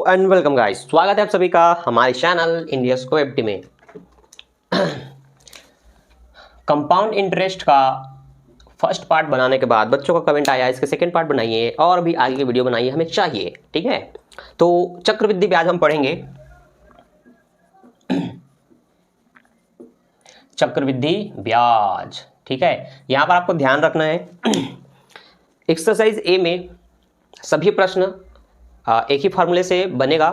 And welcome guys, स्वागत है आप सभी का हमारे चैनल इंडिया स्को एफडी में। कंपाउंड इंटरेस्ट का फर्स्ट पार्ट बनाने के बाद बच्चों का कमेंट आया इसके सेकंड पार्ट बनाइए और भी आगे की वीडियो बनाइए, हमें चाहिए। ठीक है, तो चक्रवृद्धि ब्याज हम पढ़ेंगे। चक्रवृद्धि ब्याज, ठीक है, यहां पर आपको ध्यान रखना है एक्सरसाइज ए में सभी प्रश्न एक ही फार्मूले से बनेगा।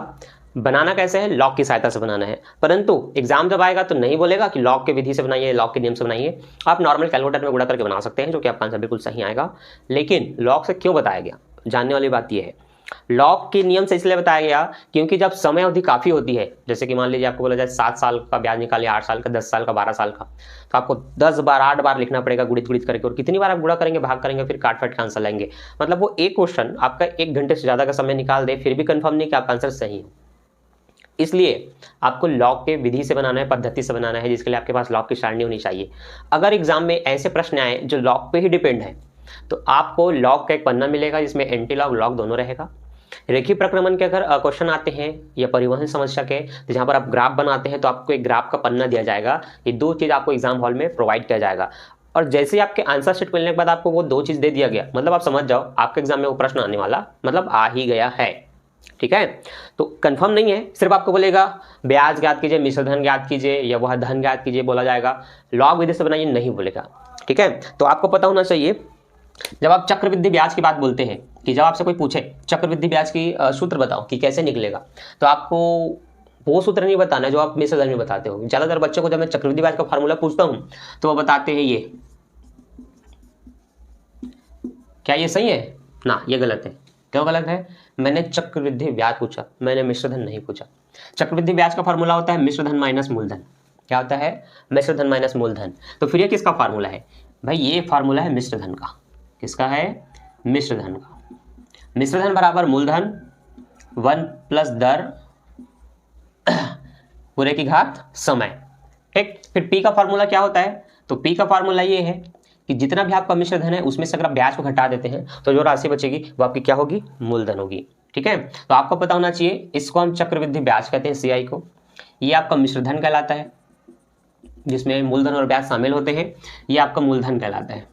बनाना कैसे है? लॉग की सहायता से बनाना है, परंतु एग्जाम जब आएगा तो नहीं बोलेगा कि लॉग के विधि से बनाइए, लॉग के नियम से बनाइए। आप नॉर्मल कैलकुलेटर में गुणा करके बना सकते हैं, जो कि आपका आंसर बिल्कुल सही आएगा। लेकिन लॉग से क्यों बताया गया, जानने वाली बात यह है। लॉग के नियम से इसलिए बताया गया क्योंकि जब समय अवधि काफ़ी होती है, जैसे कि मान लीजिए आपको बोला जाए 7 साल का ब्याज निकालिए, 8 साल का, 10 साल का, 12 साल का, तो आपको 10 बार 8 बार लिखना पड़ेगा गुणित करके। और कितनी बार आप गुणा करेंगे, भाग करेंगे, फिर काट फाट के आंसर लाएंगे। मतलब वो एक क्वेश्चन आपका 1 घंटे से ज़्यादा का समय निकाल दे, फिर भी कंफर्म नहीं कि आपका आंसर सही है। इसलिए आपको लॉग के विधि से बनाना है, पद्धति से बनाना है, जिसके लिए आपके पास लॉग की सारणी होनी चाहिए। अगर एग्जाम में ऐसे प्रश्न आए जो लॉग पे ही डिपेंड है, तो आपको लॉग का एक पन्ना मिलेगा जिसमें एंटी लॉग लॉग दोनों रहेगा। रेखीय प्रक्रमण के अगर क्वेश्चन आते हैं या परिवहन समस्या के, जहां पर आप ग्राफ बनाते हैं, तो आपको एक ग्राफ का पन्ना दिया जाएगा। ये 2 चीज़ आपको एग्जाम हॉल में प्रोवाइड किया जाएगा। और जैसे ही आपके आंसर शीट मिलने के बाद आपको वो 2 चीज़ दे दिया गया, मतलब आप समझ जाओ आपके एग्जाम में वो प्रश्न आने वाला, मतलब आ ही गया है। ठीक है, तो कंफर्म नहीं है, सिर्फ आपको बोलेगा ब्याज ज्ञात कीजिए, मिश्रधन ज्ञात कीजिए या वह धन ज्ञात कीजिए बोला जाएगा, लॉग विधि से बनाइए नहीं बोलेगा। ठीक है, तो आपको पता होना चाहिए जब आप चक्रवृद्धि ब्याज की बात बोलते हैं कि जब आपसे कोई पूछे चक्रवृद्धि ब्याज की सूत्र बताओ कि कैसे निकलेगा, तो आपको वो सूत्र नहीं बताना जो आप मिश्रधन में बताते हो। ज़्यादातर बच्चों को जब मैं चक्रवृद्धि ब्याज का फार्मूला पूछता हूँ तो वो बताते हैं ये। क्या ये सही है? ना, ये गलत है। क्यों गलत है? मैंने चक्रवृद्धि ब्याज पूछा, मैंने मिश्रधन नहीं पूछा। चक्रवृद्धि ब्याज का फार्मूला होता है मिश्रधन माइनस मूलधन। क्या होता है? मिश्रधन माइनस मूलधन। तो फिर ये किसका फार्मूला है भाई? ये फार्मूला है मिश्रधन का। किसका है? मिश्रधन का। मिश्रधन बराबर मूलधन 1 प्लस दर पूरे की घात समय। ठीक, फिर P का फार्मूला क्या होता है? तो P का फार्मूला ये है कि जितना भी आपका मिश्रधन है उसमें से अगर आप ब्याज को घटा देते हैं तो जो राशि बचेगी वो आपकी क्या होगी? मूलधन होगी। ठीक है, तो आपको पता होना चाहिए, इसको हम चक्रवृद्धि ब्याज कहते हैं, CI को। ये आपका मिश्रधन कहलाता है जिसमें मूलधन और ब्याज शामिल होते हैं, ये आपका मूलधन कहलाता है।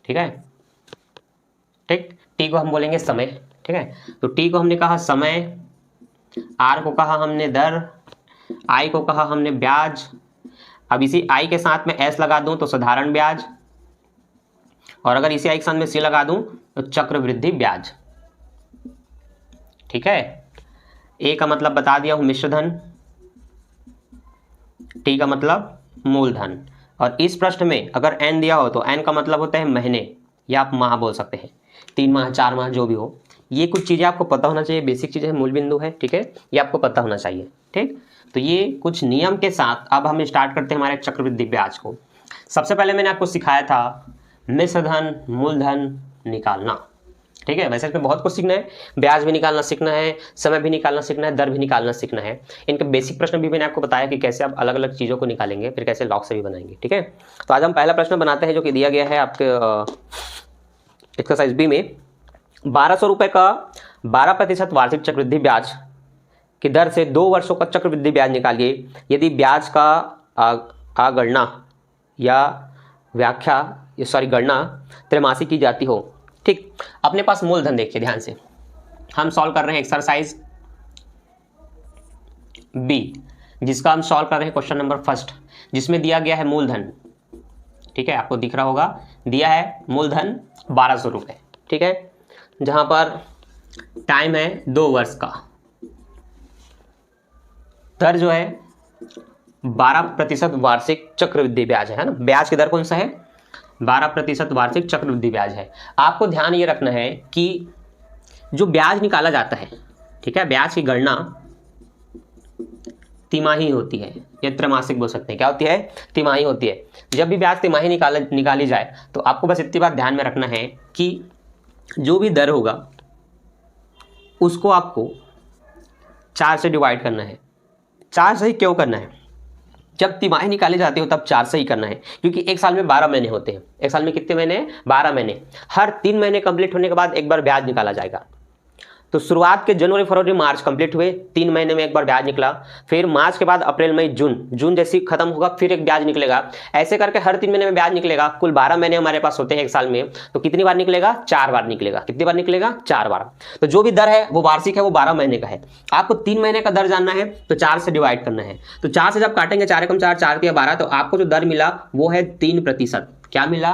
ठीक है, ठीक, T को हम बोलेंगे समय। ठीक है, तो T को हमने कहा समय, R को कहा हमने दर, I को कहा हमने ब्याज। अब इसी I के साथ में S लगा दूं तो साधारण ब्याज, और अगर इसी I के साथ में C लगा दूं तो चक्रवृद्धि ब्याज। ठीक है, A का मतलब बता दिया हूं मिश्रधन, T का मतलब मूलधन, और इस प्रश्न में अगर N दिया हो तो N का मतलब होता है महीने, या आप माह बोल सकते हैं, 3 माह 4 माह जो भी हो। ये कुछ चीज़ें आपको पता होना चाहिए, बेसिक चीज़ें, मूल बिंदु है। ठीक है, ये आपको पता होना चाहिए। ठीक, तो ये कुछ नियम के साथ अब हम स्टार्ट करते हैं हमारे चक्रवृद्धि ब्याज को। सबसे पहले मैंने आपको सिखाया था मिश्रधन मूलधन निकालना। ठीक है, वैसे इसमें बहुत कुछ सीखना है, ब्याज भी निकालना सीखना है, समय भी निकालना सीखना है, दर भी निकालना सीखना है। इनके बेसिक प्रश्न भी मैंने आपको बताया कि कैसे आप अलग अलग चीज़ों को निकालेंगे, फिर कैसे लॉग से भी बनाएंगे। ठीक है, तो आज हम पहला प्रश्न बनाते हैं जो कि दिया गया है आपके एक्सरसाइज बी में। 1200 रुपये का 12% वार्षिक चक्रवृद्धि ब्याज की दर से 2 वर्षों का चक्रवृद्धि ब्याज निकालिए यदि ब्याज का गणना या गणना त्रैमासिक की जाती हो। ठीक, अपने पास मूलधन देखिए ध्यान से, हम सॉल्व कर रहे हैं एक्सरसाइज बी, जिसका हम सॉल्व कर रहे हैं क्वेश्चन नंबर फर्स्ट, जिसमें दिया गया है मूलधन। ठीक है, आपको दिख रहा होगा, दिया है मूलधन 1200 रुपये। ठीक है, जहां पर टाइम है 2 वर्ष का, दर जो है 12% वार्षिक चक्रवृद्धि ब्याज है ना। ब्याज की दर कौन सा है? 12% वार्षिक चक्रवृद्धि ब्याज है। आपको ध्यान ये रखना है कि जो ब्याज निकाला जाता है, ठीक है, ब्याज की गणना तिमाही होती है या त्रैमासिक बोल सकते हैं। क्या होती है? तिमाही होती है। जब भी ब्याज तिमाही निकाली जाए तो आपको बस इतनी बात ध्यान में रखना है कि जो भी दर होगा उसको आपको 4 से डिवाइड करना है। 4 से ही क्यों करना है? जब तिमाही निकाली जाती हो तब 4 से ही करना है, क्योंकि एक साल में 12 महीने होते हैं। एक साल में कितने महीने? 12 महीने। हर 3 महीने कंप्लीट होने के बाद एक बार ब्याज निकाला जाएगा। तो शुरुआत के जनवरी फरवरी मार्च कंप्लीट हुए, 3 महीने में एक बार ब्याज निकला, फिर मार्च के बाद अप्रैल मई जून, जून जैसी खत्म होगा फिर एक ब्याज निकलेगा, ऐसे करके हर 3 महीने में ब्याज निकलेगा। कुल 12 महीने हमारे पास होते हैं एक साल में, तो कितनी बार निकलेगा? 4 बार निकलेगा। कितनी बार निकलेगा? 4 बार। तो जो भी दर है वो वार्षिक है, वो 12 महीने का है। आपको 3 महीने का दर जानना है तो 4 से डिवाइड करना है। तो 4 से जब काटेंगे 4 एकम 4, 4 तिया 12, तो आपको जो दर मिला वो है 3%। क्या मिला?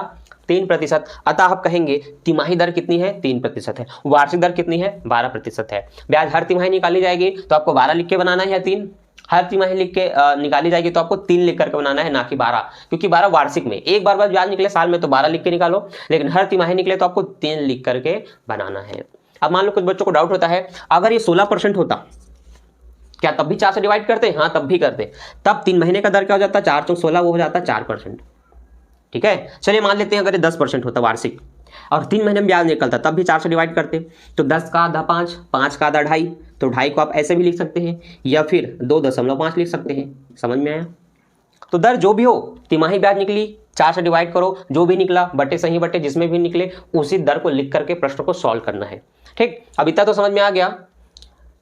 3%। अतः आप कहेंगे तिमाही दर कितनी है? 3% है। वार्षिक दर कितनी है? 12% है। ब्याज हर तिमाही निकाली जाएगी तो आपको 12 लिख के बनाना है या 3? हर तिमाही लिख के निकाली जाएगी तो आपको 3 लिख करके बनाना है, ना कि 12, क्योंकि 12 वार्षिक में। एक बार ब्याज निकले साल में तो 12 लिख के निकालो, लेकिन हर तिमाही निकले तो आपको 3 लिख करके बनाना है। अब मान लो कुछ बच्चों को डाउट होता है, अगर ये 16% होता क्या तब भी 4 से डिवाइड करते? हाँ, तब भी करते। तब 3 महीने का दर क्या हो जाता? 4 चौक 16, वो हो जाता 4%। ठीक है, चलिए मान लेते हैं अगर ये 10% होता वार्षिक और 3 महीने में ब्याज निकलता, तब भी 4 से डिवाइड करते। तो 10 का आधा 5, 5 का आधा 2.5, तो 2.5 को आप ऐसे भी लिख सकते हैं या फिर 2.5 लिख सकते हैं। समझ में आया? तो दर जो भी हो, तिमाही ब्याज निकली, 4 से डिवाइड करो, जो भी निकला बटे सही बटे जिसमें भी निकले उसी दर को लिख करके प्रश्न को सॉल्व करना है। ठीक, अब इतना तो समझ में आ गया।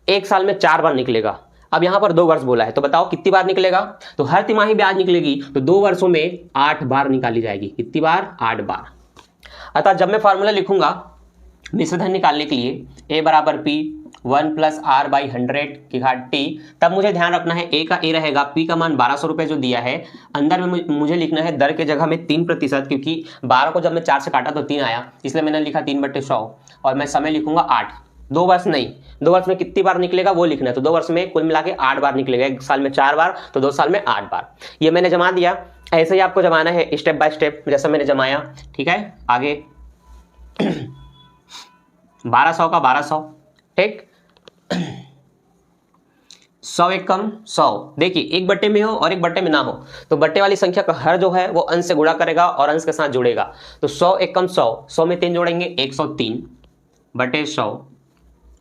एक साल में 4 बार निकलेगा। अब यहां पर 2 वर्ष बोला है, तो बताओ कितनी बार निकलेगा? तो हर तिमाही ब्याज निकलेगी तो 2 वर्षों में 8 बार निकाली जाएगी। कितनी बार? 8 बार। अतः जब मैं फॉर्मूला लिखूंगा निश्चित धन निकालने के लिए, a बराबर p 1 + r/100 की घात t, तब मुझे ध्यान रखना है a का a रहेगा, p का मान 1200 रुपये जो दिया है, अंदर में मुझे लिखना है दर के जगह में 3%, क्योंकि 12 को जब मैं 4 से काटा तो 3 आया, इसलिए मैंने लिखा 3/100 और मैं समय लिखूंगा 8। 2 वर्ष नहीं, 2 वर्ष में कितनी बार निकलेगा वो लिखना है। तो 2 वर्ष में कुल मिला के 8 बार निकलेगा। एक साल में 4 बार तो 2 साल में 8 बार। ये मैंने जमा दिया। ऐसे ही आपको जमाना है स्टेप बाय स्टेप, जैसा मैंने जमाया। ठीक है, आगे 1200 का 1200। ठीक, 100 एकम 100। देखिए, एक बट्टे में हो और एक बट्टे में ना हो तो बट्टे वाली संख्या का हर जो है वो अंश से गुणा करेगा और अंश के साथ जुड़ेगा। तो 100 एकम 100, 100 में 3 जोड़ेंगे 103 बटे 100,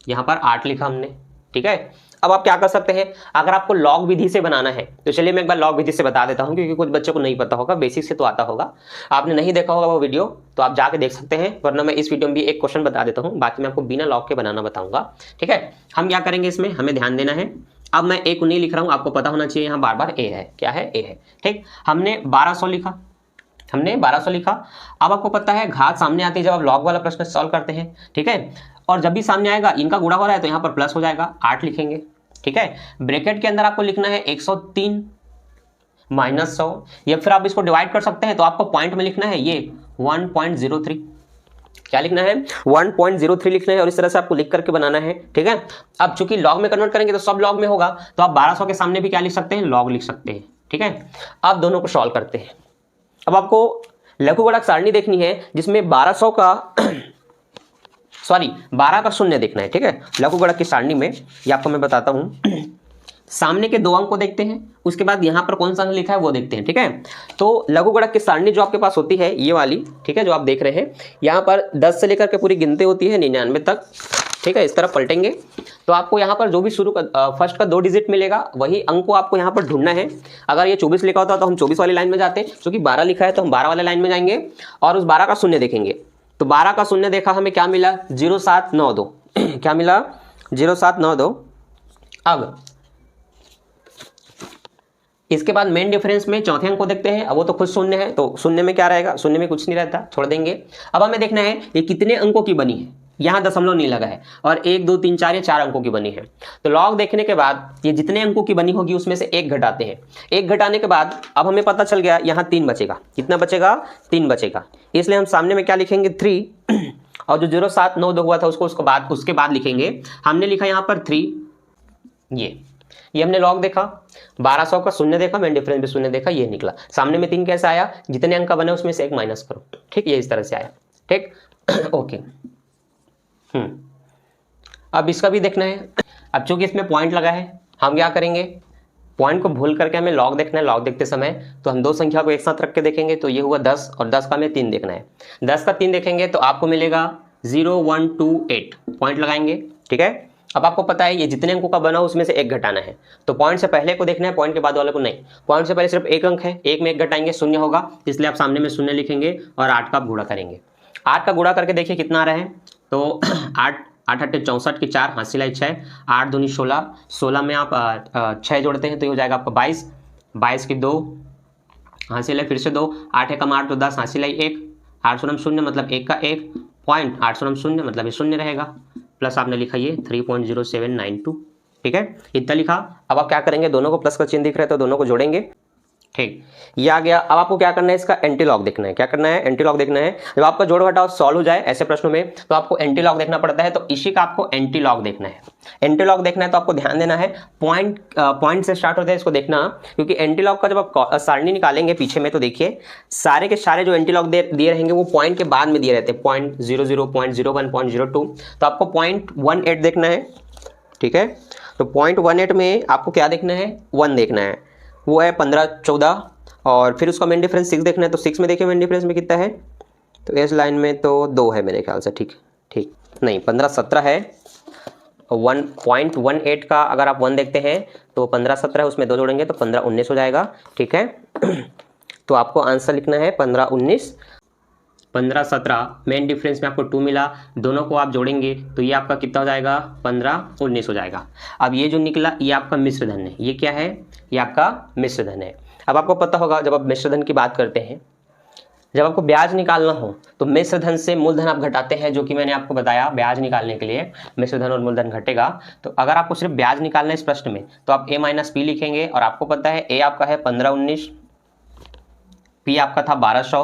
यहां पर 8 लिखा हमने। ठीक है, अब आप क्या कर सकते हैं, अगर आपको लॉग विधि से बनाना है तो चलिए मैं एक बार लॉग विधि से बता देता हूं, क्योंकि कुछ बच्चों को नहीं पता होगा, बेसिक से तो आता होगा। आपने नहीं देखा होगा वो वीडियो तो आप जाके देख सकते हैं, वरना मैं इस वीडियो में भी एक क्वेश्चन बता देता हूं, बाकी मैं आपको बिना लॉग के बनाना बताऊंगा। ठीक है, हम क्या करेंगे इसमें, हमें ध्यान देना है। अब मैं एक नहीं लिख रहा हूं, आपको पता होना चाहिए यहाँ बार बार ए है। क्या है? ए है। ठीक, हमने 1200 लिखा, हमने 1200 लिखा। अब आपको पता है घात सामने आती है जब आप लॉग वाला प्रश्न सॉल्व करते हैं। ठीक है, और जब भी सामने आएगा इनका गुणा हो रहा है तो यहाँ पर प्लस हो जाएगा, 8 लिखेंगे। ठीक है, ब्रैकेट के अंदर आपको लिखना है 103 माइनस 100, या फिर आप इसको डिवाइड कर सकते हैं तो आपको पॉइंट में लिखना है ये 1.03। क्या लिखना है? 1.03 लिखना है और इस तरह से आपको लिख करके बनाना है। ठीक है, अब चूंकि लॉग में कन्वर्ट करेंगे तो सब लॉग में होगा, तो आप 1200 के सामने भी क्या लिख सकते हैं? लॉग लिख सकते हैं। ठीक है, अब दोनों को सॉल्व करते हैं। अब आपको लघुगणक सारणी देखनी है जिसमें 1200 का 12 का शून्य देखना है। ठीक है, लघुगणक की सारणी में ये आपको मैं बताता हूं। सामने के 2 अंक को देखते हैं, उसके बाद यहां पर कौन सा अंक लिखा है वो देखते हैं। ठीक है, तो लघुगणक की सारणी जो आपके पास होती है ये वाली, ठीक है, जो आप देख रहे हैं, यहाँ पर 10 से लेकर के पूरी गिनती होती है 99 तक। ठीक है, इस तरह पलटेंगे तो आपको यहाँ पर जो भी शुरू का फर्स्ट का 2 डिजिट मिलेगा वही अंक को आपको यहाँ पर ढूंढना है। अगर ये 24 लिखा होता तो हम 24 वाली लाइन में जाते, क्योंकि 12 लिखा है तो हम 12 वाले लाइन में जाएंगे और उस 12 का शून्य देखेंगे। तो 12 का शून्य देखा, हमें क्या मिला? 0792। क्या मिला? 0792। अब इसके बाद मेन डिफरेंस में चौथे अंक को देखते हैं। अब वो तो खुद शून्य है तो शून्य में क्या रहेगा? शून्य में कुछ नहीं रहता, छोड़ देंगे। अब हमें देखना है ये कितने अंकों की बनी है। यहाँ दशमलव नहीं लगा है और 1 2 3 4 या 4 अंकों की बनी है। तो लॉग देखने के बाद ये जितने अंकों की बनी होगी उसमें से 1 घटाते हैं। 1 घटाने के बाद अब हमें पता चल गया यहाँ 3 बचेगा। कितना बचेगा? 3 बचेगा। इसलिए हम सामने में क्या लिखेंगे? 3 और जो 0792 हुआ था उसको उसके बाद लिखेंगे। हमने लिखा यहाँ पर 3। ये हमने लॉग देखा, 1200 का शून्य देखा, मेन डिफरेंस भी शून्य देखा, ये निकला। सामने में 3 कैसे आया? जितने अंक का बने उसमें से 1 माइनस करो। ठीक, ये इस तरह से आया। ठीक ओके। अब इसका भी देखना है। अब चूंकि इसमें पॉइंट लगा है हम क्या करेंगे, पॉइंट को भूल करके हमें लॉग देखना है। लॉग देखते समय तो हम 2 संख्या को एक साथ रख के देखेंगे। तो ये हुआ 10 और 10 का हमें 3 देखना है। 10 का 3 देखेंगे तो आपको मिलेगा 0128, पॉइंट लगाएंगे। ठीक है, अब आपको पता है ये जितने अंकों का बना हो उसमें से 1 घटाना है। तो पॉइंट से पहले को देखना है, पॉइंट के बाद वाले को नहीं। पॉइंट से पहले सिर्फ 1 अंक है, 1 में 1 घटाएंगे, शून्य होगा, इसलिए आप सामने में शून्य लिखेंगे और 8 का गुणा करेंगे। 8 का गुणा करके देखिए कितना आ रहा है। तो 8 8 8 64 की 4 हासिल है 6, 8 दूनी 16, 16 में आप 6 जोड़ते हैं तो ये हो जाएगा आपका 22, 22 की 2 हासिल है फिर से 2, 8 एकम 8 तो 10 हासिल है 1, 8 शून्य शून्य मतलब 1 का 1 पॉइंट, 8 शून्य शून्य मतलब ये शून्य रहेगा, प्लस आपने लिखा ये 3.0792, ठीक है, इतना लिखा। अब आप क्या करेंगे, दोनों को प्लस का चिन्ह दिख रहा है तो दोनों को जोड़ेंगे, ठीक, ये आ गया। अब आपको क्या करना है, इसका एंटीलॉग देखना है। क्या करना है, एंटीलॉग देखना है। जब आपका जोड़ घटाव सॉल्व हो जाए ऐसे प्रश्नों में तो आपको एंटीलॉग देखना पड़ता है, तो इसी का आपको एंटीलॉग देखना है। एंटीलॉग देखना है तो आपको ध्यान देना है, पॉइंट से स्टार्ट होता है, इसको देखना, क्योंकि एंटीलॉग का जब आप सारणी निकालेंगे पीछे में तो देखिए सारे के सारे जो एंटीलॉग दिए रहेंगे वो पॉइंट के बाद में दिए रहते हैं, 0.00, 0.01, 0.02, तो आपको 0.18 देखना है, ठीक है। तो 0.18 में आपको क्या देखना है, 1 देखना है, वो है 15 14, और फिर उसका मेन डिफरेंस 6 देखना है, तो 6 में देखिए मेन डिफरेंस में कितना है, तो इस लाइन में तो 2 है मेरे ख्याल से, ठीक ठीक नहीं 15 17 है, 1.18 का अगर आप 1 देखते हैं तो 15 17 है, उसमें 2 जोड़ेंगे तो 15 19 हो जाएगा, ठीक है। तो आपको आंसर लिखना है 15 19, 15 17 मेन डिफरेंस में आपको 2 मिला, दोनों को आप जोड़ेंगे तो ये आपका कितना हो जाएगा, 15 19 हो जाएगा। अब ये जो निकला ये आपका मिश्र धन है, ये क्या है, ये आपका मिश्र धन है। अब आपको पता होगा जब आप मिश्र धन की बात करते हैं, जब आपको ब्याज निकालना हो तो मिश्र धन से मूलधन आप घटाते हैं, जो कि मैंने आपको बताया ब्याज निकालने के लिए मिश्र धन और मूलधन घटेगा। तो अगर आपको सिर्फ ब्याज निकालना है इस प्रश्न में तो आप a माइनस पी लिखेंगे, और आपको पता है a आपका है 15 19, p आपका था 1200,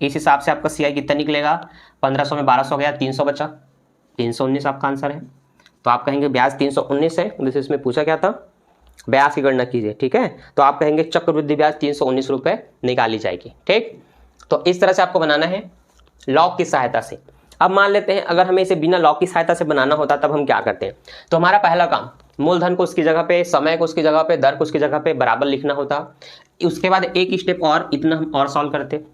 इस हिसाब से आपका CI कितना निकलेगा, 1500 में 1200 गया, 300 बचा, 319 आपका आंसर है। तो आप कहेंगे ब्याज 319 है, जैसे इसमें पूछा क्या था, ब्याज की गणना कीजिए, ठीक है। तो आप कहेंगे चक्रवृद्धि ब्याज 319 रुपये निकाली जाएगी, ठीक। तो इस तरह से आपको बनाना है लॉग की सहायता से। अब मान लेते हैं अगर हमें इसे बिना लॉग की सहायता से बनाना होता तब हम क्या करते हैं, तो हमारा पहला काम मूलधन को उसकी जगह पे, समय को उसकी जगह पे, दर को उसकी जगह पे बराबर लिखना होता। उसके बाद एक स्टेप और, इतना हम और सॉल्व करते।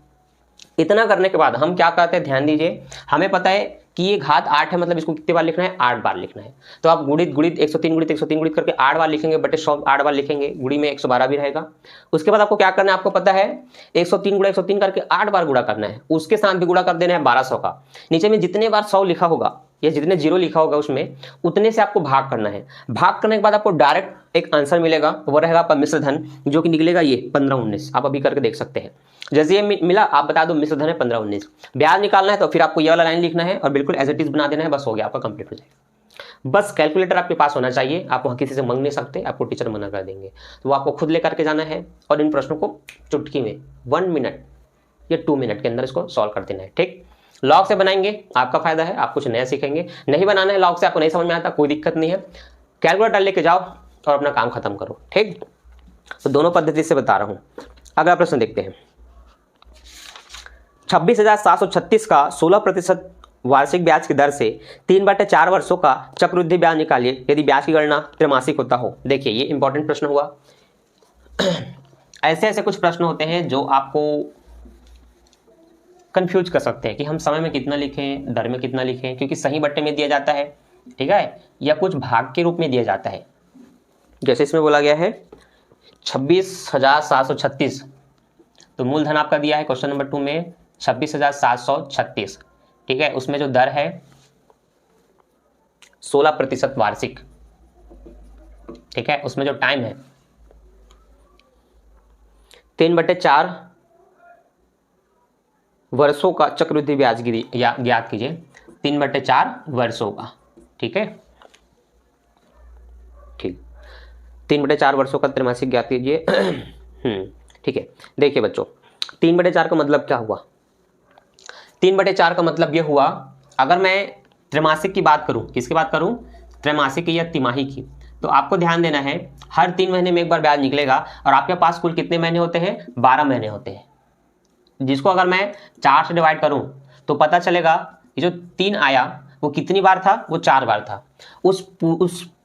इतना करने के बाद हम क्या करते हैं, ध्यान दीजिए, हमें पता है कि ये घात 8 है, मतलब इसको कितने बार लिखना है, 8 बार लिखना है। तो आप गुणित 103 गुणित 103 गुणित करके 8 बार लिखेंगे, बटे 100 8 बार लिखेंगे, गुणी में 112 भी रहेगा। उसके बाद आपको क्या करना है, आपको पता है 103 गुणा 103 करके 8 बार गुणा करना है, उसके साथ भी गुणा कर देना है 1200 का। नीचे में जितने बार 100 लिखा होगा या जितने जीरो लिखा होगा उसमें उतने से आपको भाग करना है। भाग करने के बाद आपको डायरेक्ट एक आंसर मिलेगा, वो रहेगा आपका मिश्र धन, जो कि निकलेगा ये 15 19। आप अभी करके देख सकते हैं, जैसे ये मिला आप बता दो मिश्र धन है 15 19। ब्याज निकालना है तो फिर आपको ये वाला लाइन लिखना है और बिल्कुल एज इट इज बना देना है, बस हो गया, आपका कंप्लीट हो जाएगा। बस कैलकुलेटर आपके पास होना चाहिए, आप वहाँ किसी से मांग नहीं सकते, आपको टीचर मना कर देंगे। तो वो आपको खुद लेकर के जाना है और इन प्रश्नों को चुटकी में 1 मिनट या 2 मिनट के अंदर इसको सॉल्व कर देना है, ठीक। लॉग से बनाएंगे आपका फायदा है, आप कुछ नया सीखेंगे। नहीं बनाना है लॉग से, आपको नहीं समझ में आता, कोई दिक्कत नहीं है, कैलकुलेटर लेके जाओ और अपना काम खत्म करो, ठीक। तो दोनों पद्धति से बता रहा हूं। अगला प्रश्न देखते हैं। 26,736 का 16% वार्षिक ब्याज की दर से 3/4 वर्षों का चक्रवृद्धि ब्याज निकालिए यदि ब्याज की गणना त्रैमासिक होता हो। देखिए ये इंपॉर्टेंट प्रश्न हुआ। ऐसे ऐसे कुछ प्रश्न होते हैं जो आपको कंफ्यूज कर सकते हैं कि हम समय में कितना लिखें, दर में कितना लिखें, क्योंकि सही बट्टे में दिया जाता है, ठीक है, या कुछ भाग के रूप में दिया जाता है। जैसे इसमें बोला गया है 26,736, तो मूलधन आपका दिया है क्वेश्चन नंबर 2 में 26,736, ठीक है। उसमें जो दर है 16% वार्षिक, ठीक है। उसमें जो टाइम है 3/4 वर्षों का चक्रवृद्धि ब्याज या ज्ञात कीजिए, 3/4 वर्षों का, ठीक है, ठीक, 3/4 वर्षों का त्रैमासिक ज्ञात कीजिए। ठीक है। देखिए बच्चों 3/4 का मतलब क्या हुआ, 3/4 का मतलब यह हुआ, अगर मैं त्रैमासिक की बात करूं, किसकी बात करूं, त्रैमासिक की या तिमाही की, तो आपको ध्यान देना है हर 3 महीने में एक बार ब्याज निकलेगा और आपके पास कुल कितने महीने होते हैं, 12 महीने होते हैं, जिसको अगर मैं 4 से डिवाइड करूं तो पता चलेगा ये जो 3 आया वो कितनी बार था, वो 4 बार था। उस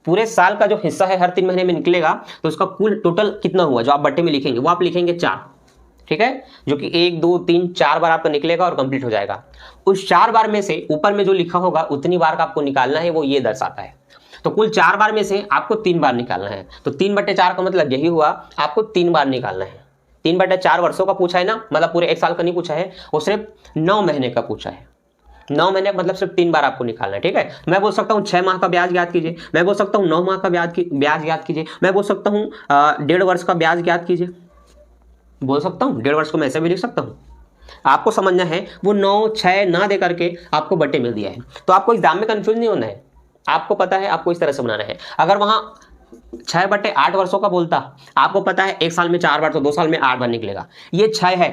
पूरे साल का जो हिस्सा है हर 3 महीने में निकलेगा, तो उसका कुल टोटल कितना हुआ जो आप बट्टे में लिखेंगे वो आप लिखेंगे 4, ठीक है, जो कि 1 2 3 4 बार आपका निकलेगा और कंप्लीट हो जाएगा। उस 4 बार में से ऊपर में जो लिखा होगा उतनी बार का आपको निकालना है, वो ये दर्शाता है। तो कुल 4 बार में से आपको 3 बार निकालना है, तो 3/4 का मतलब यही हुआ, आपको 3 बार निकालना है। 3/4 वर्षों का पूछा है ना, मतलब पूरे 1 साल का नहीं पूछा है, वो सिर्फ 9 महीने का पूछा है। 9 महीने का मतलब सिर्फ 3 बार आपको निकालना है, ठीक है। मैं बोल सकता हूँ 6 माह का ब्याज ज्ञात कीजिए, मैं बोल सकता हूँ 9 माह का ब्याज ज्ञात कीजिए, मैं बोल सकता हूँ 1.5 वर्ष का ब्याज ज्ञात कीजिए, बोल सकता हूँ 1.5 वर्ष को मैं ऐसे भी लिख सकता हूँ। आपको समझना है वो 9 6 ना दे करके आपको बटे मिल दिया है, तो आपको एग्जाम में कंफ्यूज नहीं होना है, आपको पता है आपको इस तरह से बनाना है। अगर वहां 6/8 वर्षों का बोलता, आपको पता है 1 साल में 4 बार तो 2 साल में 8 बार निकलेगा, ये 6 है,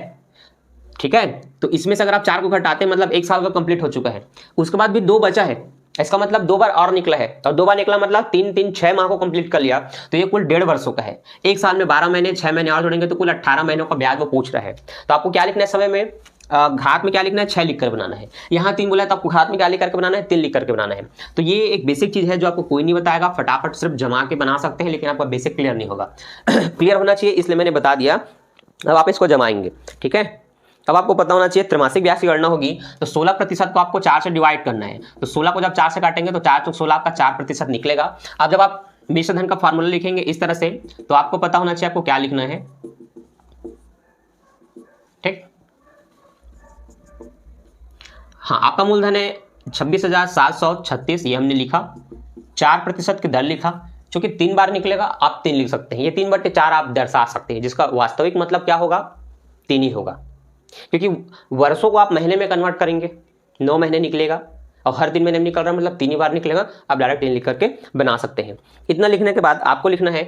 ठीक है। तो इसमें से अगर आप 4 को घटाते हैं मतलब 1 साल का कंप्लीट हो चुका है, उसके बाद भी 2 बचा है, इसका मतलब 2 बार और निकला है, और 2 बार निकला मतलब 3 6 माह को कंप्लीट कर लिया, तो ये कुल 1.5 वर्षों का है। 1 साल में 12 महीने 6 महीने और जोड़ेंगे तो कुल 18 महीनों का ब्याज वो पूछ रहा है। तो आपको क्या लिखना है समय में, घात में क्या लिखना है, 6 लिख कर बनाना है। यहाँ 3 बोला है तो आपको घात में क्या लिख करके बनाना है, 3 लिख करके बनाना है। तो ये एक बेसिक चीज है जो आपको कोई नहीं बताएगा, फटाफट सिर्फ जमा के बना सकते हैं, लेकिन आपका बेसिक क्लियर नहीं होगा। क्लियर होना चाहिए इसलिए मैंने बता दिया। अब आप इसको जमाएंगे, ठीक है। अब आपको पता होना चाहिए त्रैमासिक ब्याज की गणना होगी तो 16% को आपको 4 से डिवाइड करना है। तो 16 को जब 4 से काटेंगे तो 4 × 16 आपका 4% निकलेगा। अब जब आप मिश्र धन का फॉर्मूला लिखेंगे इस तरह से, तो आपको पता होना चाहिए आपको क्या लिखना है, ठीक। हाँ, आपका मूलधन है 26,736, ये हमने लिखा, 4% की दर लिखा, क्योंकि 3 बार निकलेगा आप 3 लिख सकते हैं, ये 3/4 आप दर्शा सकते हैं, जिसका वास्तविक मतलब क्या होगा, 3 ही होगा, क्योंकि वर्षों को आप महीने में कन्वर्ट करेंगे, 9 महीने निकलेगा और हर दिन महीने में निकल रहा है मतलब 3 ही बार निकलेगा, आप डायरेक्ट 3 लिख करके बना सकते हैं। इतना लिखने के बाद आपको लिखना है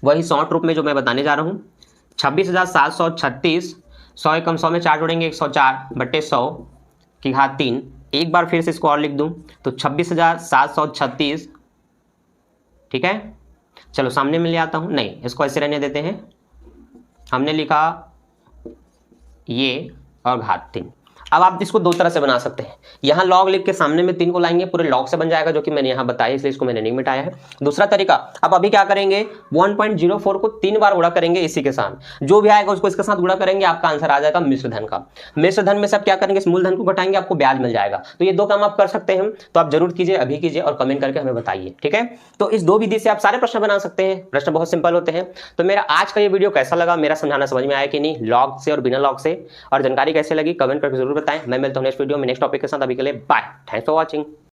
वही शॉर्ट रूप में जो मैं बताने जा रहा हूँ, 26,736, 100 एकम 100 में 4 जोड़ेंगे 104/100 की घात 3, एक बार फिर से इसको और लिख दूं तो 26,736, ठीक है। चलो सामने में ले आता हूं, नहीं इसको ऐसे रहने देते हैं, हमने लिखा ये और घात 3। अब आप इसको 2 तरह से बना सकते हैं, यहाँ लॉग लिख के सामने में 3 को लाएंगे, पूरे लॉग से बन जाएगा, जो कि मैंने यहाँ बताया इसलिए इसको मैंने नहीं मिटाया है। दूसरा तरीका, अब अभी क्या करेंगे, 1.04 को 3 बार गुणा करेंगे इसी के साथ, जो भी आएगा उसको इसके साथ गुणा करेंगे, आपका आंसर आ जाएगा मिश्र धन का। मिश्र धन में से आप क्या करेंगे, इस मूलधन को घटाएंगे, आपको ब्याज मिल जाएगा। तो ये 2 काम आप कर सकते हैं, तो आप जरूर कीजिए, अभी कीजिए और कमेंट करके हमें बताइए, ठीक है। तो इस 2 विधि से आप सारे प्रश्न बना सकते हैं, प्रश्न बहुत सिंपल होते हैं। तो मेरा आज का ये वीडियो कैसा लगा, मेरा समझाना समझ में आया कि नहीं, लॉग से और बिना लॉग से, और जानकारी कैसे लगी कमेंट करके जरूर बताएं। मैं मिलता हूं नेक्स्ट वीडियो में नेक्स्ट टॉपिक के साथ, अभी के लिए बाय, थैंक्स फॉर वॉचिंग।